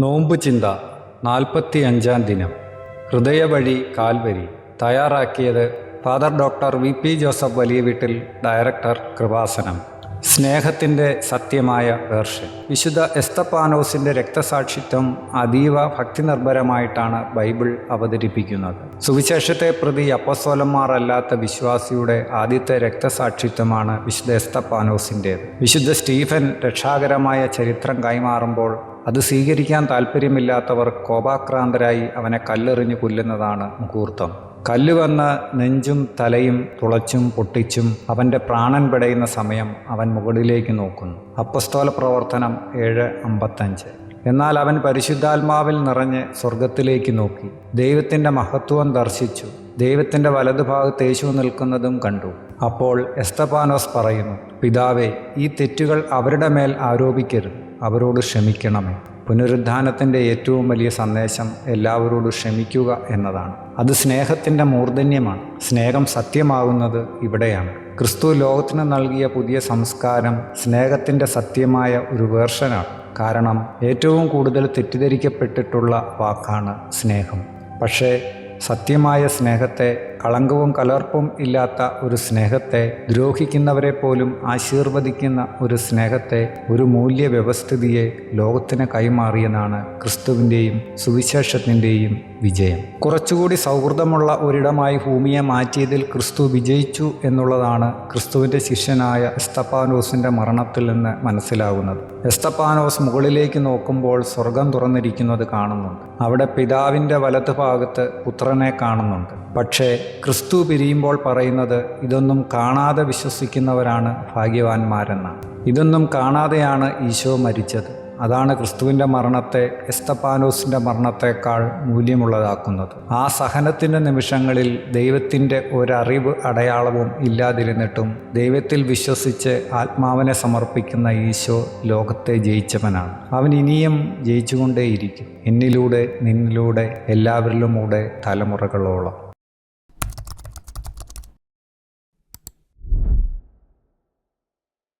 നോമ്പ് ചിന്ത 45-ാം ദിനം. ഹൃദയവഴി കാൽവരി. തയ്യാറാക്കിയത് ഫാദർ ഡോക്ടർ വി.പി. ജോസഫ് വലിയ വീട്ടിൽ, ഡയറക്ടർ, കൃപാസനം. സ്നേഹത്തിൻ്റെ സത്യമായ വേർഷൻ. വിശുദ്ധ എസ്തപ്പാനോസിൻ്റെ രക്തസാക്ഷിത്വം അതീവ ഭക്തിനിർഭരമായിട്ടാണ് ബൈബിൾ അവതരിപ്പിക്കുന്നത്. സുവിശേഷത്തെ പ്രതി അപ്പസ്തോലന്മാർ അല്ലാത്ത വിശ്വാസിയുടെ ആദ്യത്തെ രക്തസാക്ഷിത്വമാണ് വിശുദ്ധ എസ്തപ്പാനോസിൻ്റേത്. വിശുദ്ധ സ്റ്റീഫൻ രക്ഷാകരമായ ചരിത്രം കൈമാറുമ്പോൾ അത് സ്വീകരിക്കാൻ താല്പര്യമില്ലാത്തവർ കോപാക്രാന്തരായി അവനെ കല്ലെറിഞ്ഞു കൊല്ലുന്നതാണ് മുഹൂർത്തം. കല്ലുവന്ന് നെഞ്ചും തലയും തുളച്ചും പൊട്ടിച്ചും അവൻ്റെ പ്രാണൻ പിടയുന്ന സമയം അവൻ മുകളിലേക്ക് നോക്കുന്നു. അപ്പസ്തോല പ്രവർത്തനം 7:55. എന്നാൽ അവൻ പരിശുദ്ധാത്മാവിൽ നിറഞ്ഞ് സ്വർഗത്തിലേക്ക് നോക്കി ദൈവത്തിൻ്റെ മഹത്വം ദർശിച്ചു. ദൈവത്തിൻ്റെ വലതുഭാഗത്ത് യേശു നിൽക്കുന്നതും കണ്ടു. അപ്പോൾ എസ്തപ്പാനോസ് പറയുന്നു, പിതാവേ, ഈ തെറ്റുകൾ അവരുടെ മേൽ ആരോപിക്കരുത്, അവരോട് ക്ഷമിക്കണമേ. പുനരുദ്ധാനത്തിൻ്റെ ഏറ്റവും വലിയ സന്ദേശം എല്ലാവരോടും ക്ഷമിക്കുക എന്നതാണ്. അത് സ്നേഹത്തിൻ്റെ മൂർധന്യമാണ്. സ്നേഹം സത്യമാകുന്നത് ഇവിടെയാണ്. ക്രിസ്തു ലോകത്തിന് നൽകിയ പുതിയ സംസ്കാരം സ്നേഹത്തിൻ്റെ സത്യമായ ഒരു വേർഷനാണ്. കാരണം ഏറ്റവും കൂടുതൽ തെറ്റിദ്ധരിക്കപ്പെട്ടിട്ടുള്ള വാക്കാണ് സ്നേഹം. പക്ഷേ സത്യമായ സ്നേഹത്തെ, കളങ്കവും കലർപ്പും ഇല്ലാത്ത ഒരു സ്നേഹത്തെ, ദ്രോഹിക്കുന്നവരെ പോലും ആശീർവദിക്കുന്ന ഒരു സ്നേഹത്തെ, ഒരു മൂല്യവ്യവസ്ഥിതിയെ ലോകത്തിന് കൈമാറിയതാണ് ക്രിസ്തുവിൻ്റെയും സുവിശേഷത്തിൻ്റെയും വിജയം. കുറച്ചുകൂടി സൗഹൃദമുള്ള ഒരിടമായി ഭൂമിയെ മാറ്റിയതിൽ ക്രിസ്തു വിജയിച്ചു എന്നുള്ളതാണ് ക്രിസ്തുവിൻ്റെ ശിഷ്യനായ എസ്തപ്പാനോസിൻ്റെ മരണത്തിൽ നിന്ന് മനസ്സിലാകുന്നത്. എസ്തപ്പാനോസ് മുകളിലേക്ക് നോക്കുമ്പോൾ സ്വർഗം തുറന്നിരിക്കുന്നത് കാണുന്നുണ്ട്. അവിടെ പിതാവിൻ്റെ വലതുഭാഗത്ത് പുത്രനെ കാണുന്നുണ്ട്. പക്ഷേ ക്രിസ്തു പിരിയുമ്പോൾ പറയുന്നത് ഇതൊന്നും കാണാതെ വിശ്വസിക്കുന്നവരാണ് ഭാഗ്യവാന്മാരെന്നാണ്. ഇതൊന്നും കാണാതെയാണ് ഈശോ മരിച്ചത്. അതാണ് ക്രിസ്തുവിൻ്റെ മരണത്തെ എസ്തപ്പാനോസിൻ്റെ മരണത്തേക്കാൾ മൂല്യമുള്ളതാക്കുന്നത്. ആ സഹനത്തിൻ്റെ നിമിഷങ്ങളിൽ ദൈവത്തിൻ്റെ ഒരറിവ് അടയാളവും ഇല്ലാതിരുന്നിട്ടും ദൈവത്തിൽ വിശ്വസിച്ച് ആത്മാവിനെ സമർപ്പിക്കുന്ന ഈശോ ലോകത്തെ ജയിച്ചവനാണ്. അവൻ ഇനിയും ജയിച്ചുകൊണ്ടേയിരിക്കും. എന്നിലൂടെ, നിന്നിലൂടെ, എല്ലാവരിലുമൂടെ, തലമുറകളോളം.